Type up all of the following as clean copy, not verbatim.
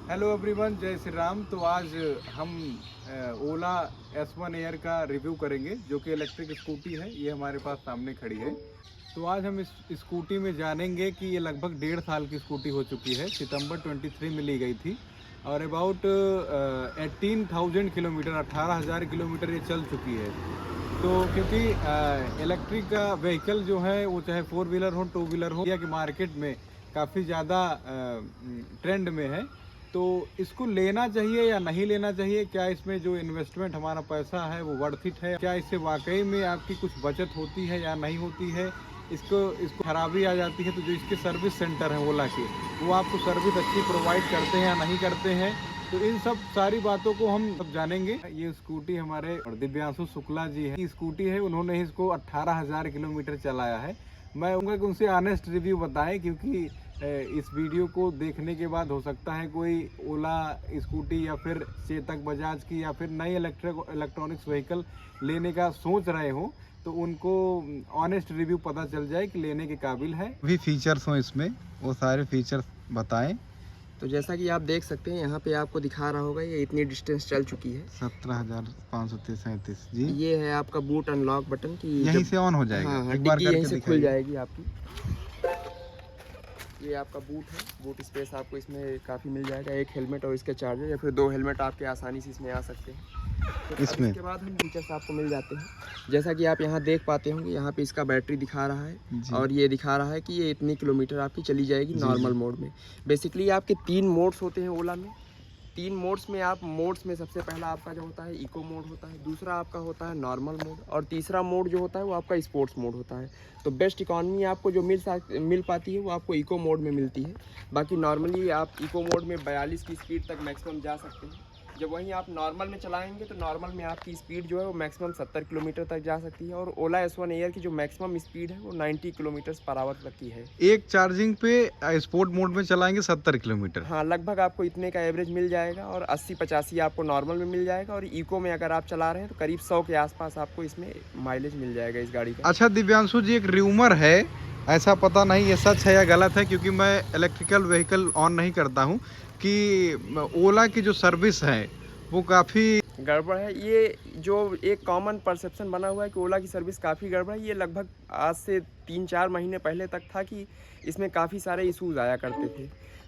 Hello everyone, जय श्री राम। तो आज हम ओला S1 एयर का रिव्यू करेंगे, जो कि इलेक्ट्रिक स्कूटी है। ये हमारे पास सामने खड़ी है। तो आज हम इस स्कूटी में जानेंगे कि ये लगभग 1.5 साल की स्कूटी हो चुकी है। सितंबर 23 में ली गई थी और अबाउट 18,000 किलोमीटर 18,000 किलोमीटर ये चल चुकी है। तो क्योंकि इलेक्ट्रिक का व्हीकल जो है वो चाहे 4 व्हीलर हो 2 व्हीलर हो, या कि मार्केट में काफ़ी ज़्यादा ट्रेंड में है, तो इसको लेना चाहिए या नहीं लेना चाहिए। क्या इसमें जो इन्वेस्टमेंट हमारा पैसा है वो वर्थ इट है? क्या इससे वाकई में आपकी कुछ बचत होती है या नहीं होती है? इसको खराबी आ जाती है तो जो इसके सर्विस सेंटर हैं ओला के, वो आपको सर्विस अच्छी प्रोवाइड करते हैं या नहीं करते हैं? तो इन सब सारी बातों को हम सब जानेंगे। ये स्कूटी हमारे दिव्यांशु शुक्ला जी है, स्कूटी है, उन्होंने इसको 18,000 किलोमीटर चलाया है। मैं उनका कि उनसे ऑनेस्ट रिव्यू बताएं, क्योंकि इस वीडियो को देखने के बाद हो सकता है कोई ओला स्कूटी या फिर चेतक बजाज की या फिर नई इलेक्ट्रॉनिक्स व्हीकल लेने का सोच रहे हो, तो उनको ऑनेस्ट रिव्यू पता चल जाए कि लेने के काबिल है। भी फीचर्स हो इसमें, वो सारे फीचर्स बताएं। तो जैसा कि आप देख सकते हैं यहाँ पे आपको दिखा रहा होगा, ये इतनी डिस्टेंस चल चुकी है 17,537 जी। ये है आपका बूट अनलॉक बटन की यहीं से ऑन हो जाएगा। हाँ, एक बार डिग्गी यहीं करके से खुल दिखाइए। जाएगी आपकी। ये आपका बूट है, बूट स्पेस आपको इसमें काफ़ी मिल जाएगा। एक हेलमेट और इसका चार्जर, या फिर 2 हेलमेट आपके आसानी से इसमें आ सकते हैं। तो इसमें इसके बाद हम फीचर्स आपको मिल जाते हैं। जैसा कि आप यहाँ देख पाते होंगे, यहाँ पे इसका बैटरी दिखा रहा है और ये दिखा रहा है कि ये इतनी किलोमीटर आपकी चली जाएगी नॉर्मल मोड में। बेसिकली आपके 3 मोड्स होते हैं ओला में। 3 मोड्स में मोड्स में सबसे पहला आपका जो होता है इको मोड होता है, दूसरा आपका होता है नॉर्मल मोड, और तीसरा मोड जो होता है वो आपका स्पोर्ट्स मोड होता है। तो बेस्ट इकॉनमी आपको जो मिल पाती है वो आपको इको मोड में मिलती है। बाकी नॉर्मली आप इको मोड में 42 की स्पीड तक मैक्सिमम जा सकते हैं। जब वहीं आप नॉर्मल में चलाएंगे तो नॉर्मल में आपकी स्पीड जो है वो मैक्सिमम 70 किलोमीटर तक जा सकती है। और ओला S1 एयर की जो मैक्सिमम स्पीड है वो 90 किलोमीटर पर आवर तक की है। एक चार्जिंग पे स्पोर्ट मोड में चलाएंगे 70 किलोमीटर। हाँ, लगभग आपको इतने का एवरेज मिल जाएगा, और 80-85 आपको नॉर्मल में मिल जाएगा, और इको में अगर आप चला रहे हैं तो करीब 100 के आसपास आपको इसमें माइलेज मिल जाएगा इस गाड़ी का। अच्छा दिव्यांशु जी, एक र्यूमर है, ऐसा पता नहीं ये सच है या गलत है, क्योंकि मैं इलेक्ट्रिकल व्हीकल ऑन नहीं करता हूँ, कि ओला की जो सर्विस है वो काफ़ी गड़बड़ है। ये जो एक कॉमन परसेप्शन बना हुआ है कि ओला की सर्विस काफ़ी गड़बड़ है, ये लगभग आज से 3-4 महीने पहले तक था कि इसमें काफ़ी सारे इश्यूज़ आया करते थे।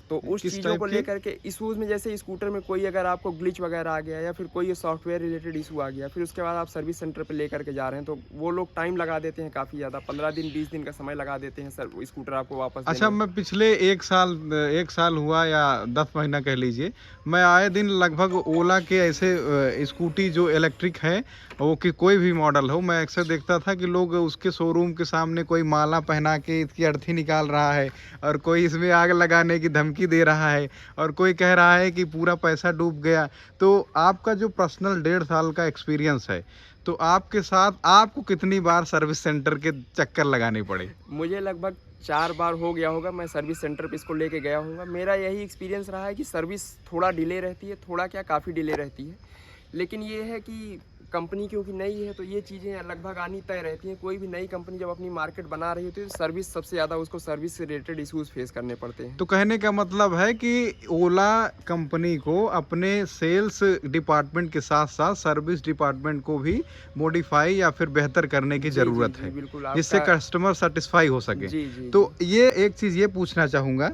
तो उस चीज़ों को लेकर के इश्यूज़ में, जैसे स्कूटर में कोई अगर आपको ग्लिच वगैरह आ गया, या फिर कोई सॉफ्टवेयर रिलेटेड इशू आ गया, फिर उसके बाद आप सर्विस सेंटर पे लेकर के जा रहे हैं, तो वो लोग टाइम लगा देते हैं काफ़ी ज़्यादा, 15 दिन 20 दिन का समय लगा देते हैं सर स्कूटर आपको वापस। अच्छा, मैं पिछले 1 साल हुआ या 10 महीना कह लीजिए, मैं आए दिन लगभग ओला के ऐसे स्कूटी जो इलेक्ट्रिक है, वो कि कोई भी मॉडल हो, मैं अक्सर देखता था कि लोग उसके शोरूम के सामने कोई माला पहना के इसकी अर्थी निकाल रहा है, और कोई इसमें आग लगाने की धमकी दे रहा है, और कोई कह रहा है कि पूरा पैसा डूब गया। तो आपका जो पर्सनल 1.5 साल का एक्सपीरियंस है, तो आपके साथ आपको कितनी बार सर्विस सेंटर के चक्कर लगाने पड़े? मुझे लगभग 4 बार हो गया होगा, मैं सर्विस सेंटर पे इसको लेके गया हूँगा। मेरा यही एक्सपीरियंस रहा है कि सर्विस थोड़ा डिले रहती है, थोड़ा क्या काफ़ी डिले रहती है। लेकिन ये है कि कंपनी क्योंकि नई है, तो ये चीज़ें लगभग आनी तय रहती हैं। कोई भी नई कंपनी जब अपनी मार्केट बना रही होती है तो सर्विस सबसे ज़्यादा उसको सर्विस से रिलेटेड इशूज़ फेस करने पड़ते हैं। तो कहने का मतलब है कि ओला कंपनी को अपने सेल्स डिपार्टमेंट के साथ साथ सर्विस डिपार्टमेंट को भी मॉडिफाई या फिर बेहतर करने की ज़रूरत है, बिल्कुल, जिससे कस्टमर सेटिस्फाई हो सके। जी। तो ये एक चीज़ ये पूछना चाहूँगा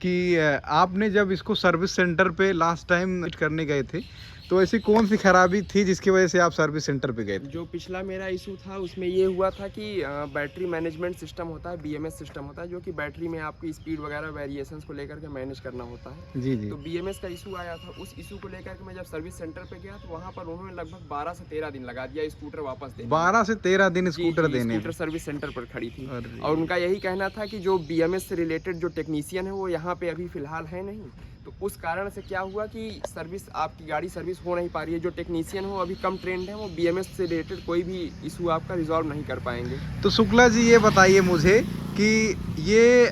कि आपने जब इसको सर्विस सेंटर पे लास्ट टाइम करने गए थे, तो ऐसी कौन सी खराबी थी जिसकी वजह से आप सर्विस सेंटर पे गए थे? जो पिछला मेरा इशू था उसमें ये हुआ था कि बैटरी मैनेजमेंट सिस्टम होता है, BMS सिस्टम होता है, जो कि बैटरी में आपकी स्पीड वगैरह वेरिएशंस को लेकर के मैनेज करना होता है। जी। तो BMS का इशू आया था। उस इशू को लेकर के मैं जब सर्विस सेंटर पे गया तो वहाँ पर उन्होंने लगभग 12 से 13 दिन लगा दिया स्कूटर वापस देने में। 12 से 13 दिन स्कूटर देने में? स्कूटर सर्विस सेंटर पर खड़ी थी, और उनका यही कहना था कि जो BMS से रिलेटेड जो टेक्नीशियन है वो यहाँ पे अभी फिलहाल है नहीं। तो उस कारण से क्या हुआ कि सर्विस, आपकी गाड़ी सर्विस हो नहीं पा रही है। जो टेक्नीशियन हो अभी कम ट्रेंड है, वो BMS से रिलेटेड कोई भी इशू आपका रिजॉल्व नहीं कर पाएंगे। तो शुक्ला जी, ये बताइए मुझे कि ये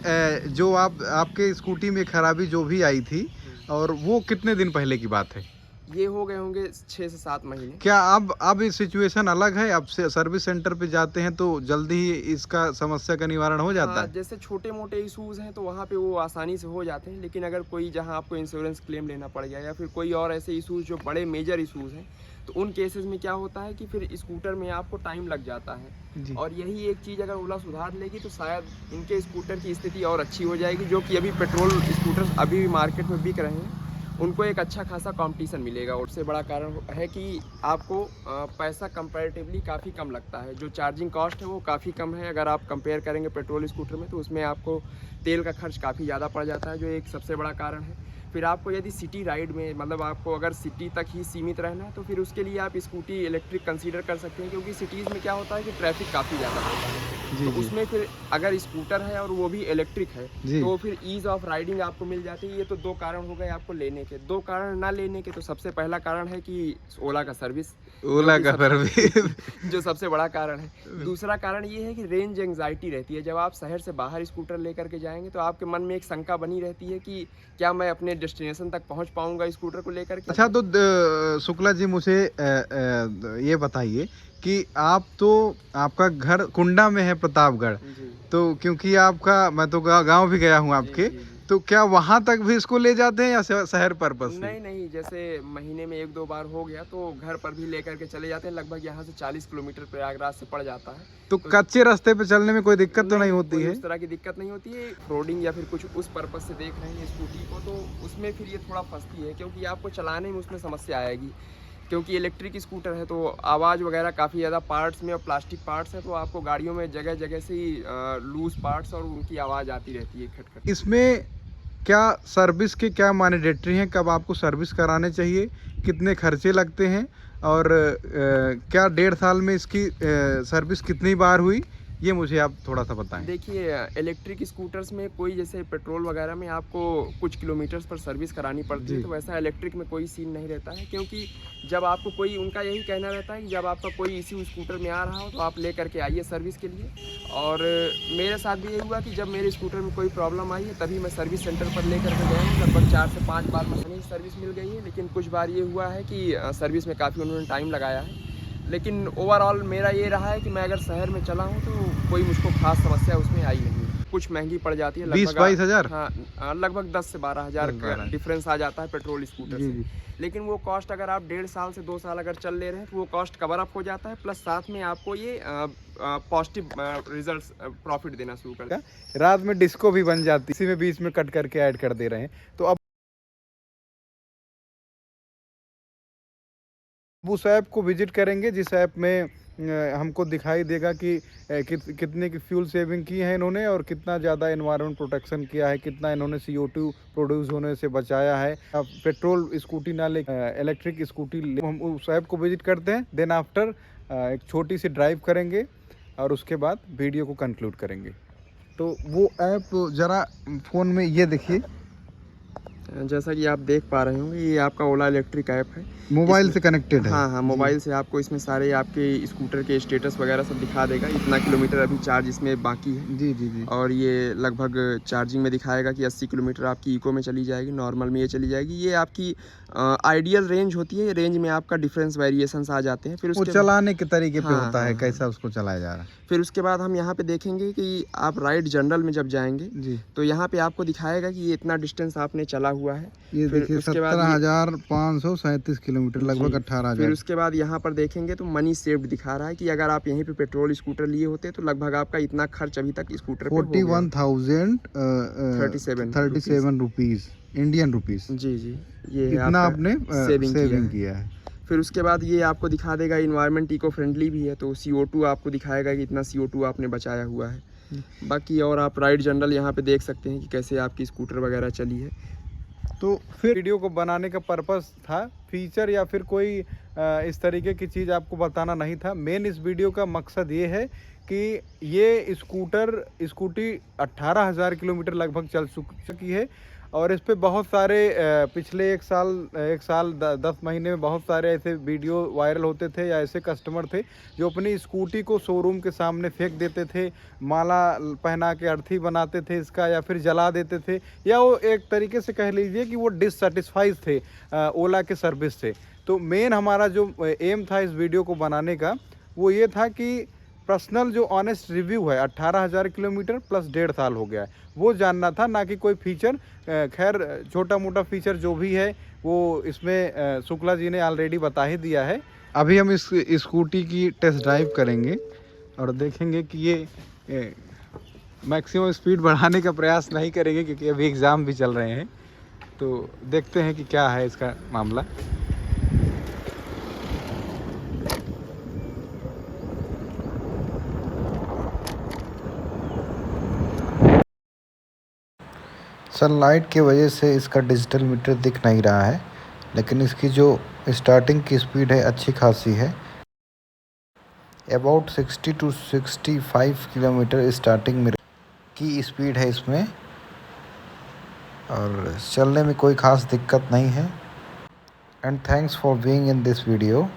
जो आपके स्कूटी में खराबी जो भी आई थी, और वो कितने दिन पहले की बात है? ये हो गए होंगे 6 से 7 महीने। क्या अब इस सिचुएशन अलग है? अब से सर्विस सेंटर पे जाते हैं तो जल्दी ही इसका समस्या का निवारण हो जाता हाँ, है? जैसे छोटे मोटे इश्यूज हैं तो वहाँ पे वो आसानी से हो जाते हैं, लेकिन अगर कोई जहाँ आपको इंश्योरेंस क्लेम लेना पड़ गया या फिर कोई और ऐसे इश्यूज जो बड़े मेजर इश्यूज हैं, तो उन केसेस में क्या होता है कि फिर स्कूटर में आपको टाइम लग जाता है। जी। और यही एक चीज़ अगर ओला सुधार लेगी तो शायद इनके स्कूटर की स्थिति और अच्छी हो जाएगी, जो कि अभी पेट्रोल स्कूटर अभी भी मार्केट में बिक रहे हैं, उनको एक अच्छा खासा कंपटीशन मिलेगा। और उससे बड़ा कारण है कि आपको पैसा कंपैरेटिवली काफ़ी कम लगता है। जो चार्जिंग कॉस्ट है वो काफ़ी कम है, अगर आप कंपेयर करेंगे पेट्रोल स्कूटर में, तो उसमें आपको तेल का खर्च काफ़ी ज़्यादा पड़ जाता है, जो एक सबसे बड़ा कारण है। फिर आपको यदि सिटी राइड में, मतलब आपको अगर सिटी तक ही सीमित रहना है, तो फिर उसके लिए आप स्कूटी इलेक्ट्रिक कंसीडर कर सकते हैं, क्योंकि सिटीज़ में क्या होता है कि ट्रैफिक काफ़ी ज़्यादा होता है। जी, तो जी। उसमें फिर अगर स्कूटर है और वो भी इलेक्ट्रिक है, जी। तो फिर ईज़ ऑफ राइडिंग आपको मिल जाती है। ये तो 2 कारण हो गए आपको लेने के। 2 कारण ना लेने के, तो सबसे पहला कारण है कि ओला का सर्विस, ओला का सर्विस। जो सबसे बड़ा कारण है। दूसरा कारण ये है कि रेंज एंग्जाइटी रहती है। जब आप शहर से बाहर स्कूटर लेकर के जाएंगे तो आपके मन में एक शंका बनी रहती है कि क्या मैं अपने डेस्टिनेशन तक पहुंच पाऊंगा स्कूटर को लेकर के। अच्छा, तो शुक्ला जी मुझे ये बताइए कि आपका घर कुंडा में है, प्रतापगढ़। जी तो क्योंकि मैं तो गांव भी गया हूं आपके, जी। तो क्या वहां तक भी इसको ले जाते हैं या शहर पर्पस से? नहीं नहीं, जैसे महीने में 1-2 बार हो गया तो घर पर भी लेकर के चले जाते हैं। लगभग यहाँ से 40 किलोमीटर प्रयागराज से पड़ जाता है। तो कच्चे रास्ते पे चलने में कोई दिक्कत तो नहीं होती कोई है? उस तरह की दिक्कत नहीं होती है। रोडिंग या फिर कुछ उस पर्पज से देख रहे हैं स्कूटी को, तो उसमें फिर ये थोड़ा फंसती है, क्योंकि आपको चलाने में उसमें समस्या आएगी। क्योंकि इलेक्ट्रिक स्कूटर है तो आवाज़ वगैरह काफ़ी ज़्यादा पार्ट्स में, और प्लास्टिक पार्ट्स है, तो आपको गाड़ियों में जगह जगह से ही लूज पार्ट्स और उनकी आवाज़ आती रहती है खटखट। इसमें क्या सर्विस के क्या मैंडेटरी हैं? कब आपको सर्विस कराने चाहिए? कितने खर्चे लगते हैं? और क्या 1.5 साल में इसकी सर्विस कितनी बार हुई? ये मुझे आप थोड़ा सा बताएं। देखिए, इलेक्ट्रिक स्कूटर्स में कोई, जैसे पेट्रोल वगैरह में आपको कुछ किलोमीटर्स पर सर्विस करानी पड़ती है, जी। तो वैसा इलेक्ट्रिक में कोई सीन नहीं रहता है। क्योंकि जब आपको कोई, उनका यही कहना रहता है कि जब आपका कोई इश्यू स्कूटर में आ रहा हो तो आप ले करके आइए सर्विस के लिए। और मेरे साथ भी यही हुआ कि जब मेरे स्कूटर में कोई प्रॉब्लम आई है तभी मैं सर्विस सेंटर पर ले करके गया हूँ। लगभग 4 से 5 बार मैंने सर्विस मिल गई है, लेकिन कुछ बार ये हुआ है कि सर्विस में काफ़ी उन्होंने टाइम लगाया है। लेकिन ओवरऑल मेरा ये रहा है कि मैं अगर शहर में चला हूँ तो कोई मुझको खास समस्या उसमें आई नहीं है। कुछ महंगी पड़ जाती है, 20-22 हज़ार? हाँ, लगभग 10 से 12 हज़ार का डिफरेंस आ जाता है पेट्रोल स्कूटर जी, से। जी। लेकिन वो कॉस्ट अगर आप 1.5 साल से 2 साल अगर चल ले रहे हैं तो वो कॉस्ट कवर अप हो जाता है, प्लस साथ में आपको ये पॉजिटिव रिजल्ट्स प्रॉफिट देना शुरू कर। रात में डिस्को भी बन जाती है, इसी में बीच में कट करके ऐड कर दे रहे हैं। तो अब उस ऐप को विजिट करेंगे जिस ऐप में हमको दिखाई देगा कि कितने की फ्यूल सेविंग की है इन्होंने, और कितना ज़्यादा एनवायरनमेंट प्रोटेक्शन किया है, कितना इन्होंने CO2 प्रोड्यूस होने से बचाया है। अब पेट्रोल स्कूटी ना ले, इलेक्ट्रिक स्कूटी हम उस ऐप को विजिट करते हैं। देन आफ्टर एक छोटी सी ड्राइव करेंगे और उसके बाद वीडियो को कंक्लूड करेंगे। तो वो ऐप ज़रा फ़ोन में ये देखिए, जैसा कि आप देख पा रहे होंगे, ये आपका ओला इलेक्ट्रिक ऐप है, मोबाइल से कनेक्टेड है। हाँ हाँ, मोबाइल से आपको इसमें सारे आपके स्कूटर के स्टेटस वगैरह सब दिखा देगा। इतना किलोमीटर अभी चार्ज इसमें बाकी है। जी जी जी। और ये लगभग चार्जिंग में दिखाएगा कि 80 किलोमीटर आपकी इको में चली जाएगी, नॉर्मल में ये चली जाएगी। ये आपकी आइडियल रेंज होती है। रेंज में आपका डिफरेंस वेरिएशंस आ जाते हैं। फिर वो उसके चलाने के तरीके पे हाँ, होता है, हाँ, कैसा उसको चलाया जा रहा है। फिर उसके बाद हम यहाँ पे देखेंगे कि आप राइड जनरल में जब जाएंगे जी। तो यहाँ पे आपको दिखाएगा कि ये इतना डिस्टेंस आपने चला हुआ है। ये फिर देखिए उसके बाद 17,537 किलोमीटर, लगभग जी। 18,000। फिर उसके बाद यहाँ पर देखेंगे तो मनी सेव्ड दिखा रहा है कि अगर आप यहीं पे पेट्रोल स्कूटर लिए होते तो लगभग आपका इतना खर्च अभी तक स्कूटर पे हो गया। 41,037 रुपीज, इंडियन रुपीज। जी जी, ये है इतना आपका आपने सेविंग किया है। फिर उसके बाद ये आपको दिखा देगा इन्वायरमेंट इको फ्रेंडली भी है, तो CO2 आपको दिखाएगा कि इतना CO2 आपने बचाया हुआ है। बाकी और आप राइड जनरल यहाँ पे देख सकते हैं कि कैसे आपकी स्कूटर वगैरह चली है। तो फिर वीडियो को बनाने का पर्पस था फीचर या फिर कोई इस तरीके की चीज़ आपको बताना नहीं था। मेन इस वीडियो का मकसद ये है कि ये स्कूटी 18,000 किलोमीटर लगभग चल चुकी है और इस पे बहुत सारे पिछले एक साल 10 महीने में बहुत सारे ऐसे वीडियो वायरल होते थे या ऐसे कस्टमर थे जो अपनी स्कूटी को शोरूम के सामने फेंक देते थे, माला पहना के अर्थी बनाते थे इसका, या फिर जला देते थे, या वो एक तरीके से कह लीजिए कि वो डिससेटिस्फाइड थे ओला के सर्विस से। तो मेन हमारा जो एम था इस वीडियो को बनाने का वो ये था कि पर्सनल जो ऑनेस्ट रिव्यू है 18,000 किलोमीटर प्लस 1.5 साल हो गया है वो जानना था, ना कि कोई फीचर। खैर छोटा मोटा फीचर जो भी है वो इसमें शुक्ला जी ने ऑलरेडी बता ही दिया है। अभी हम इस स्कूटी की टेस्ट ड्राइव करेंगे और देखेंगे कि ये मैक्सिमम स्पीड बढ़ाने का प्रयास नहीं करेंगे क्योंकि अभी एग्ज़ाम भी चल रहे हैं। तो देखते हैं कि क्या है इसका मामला। सनलाइट की वजह से इसका डिजिटल मीटर दिख नहीं रहा है, लेकिन इसकी जो स्टार्टिंग की स्पीड है अच्छी खासी है। अबाउट 60 to 65 किलोमीटर स्टार्टिंग में की स्पीड है इसमें, और चलने में कोई ख़ास दिक्कत नहीं है। And thanks for being in this video.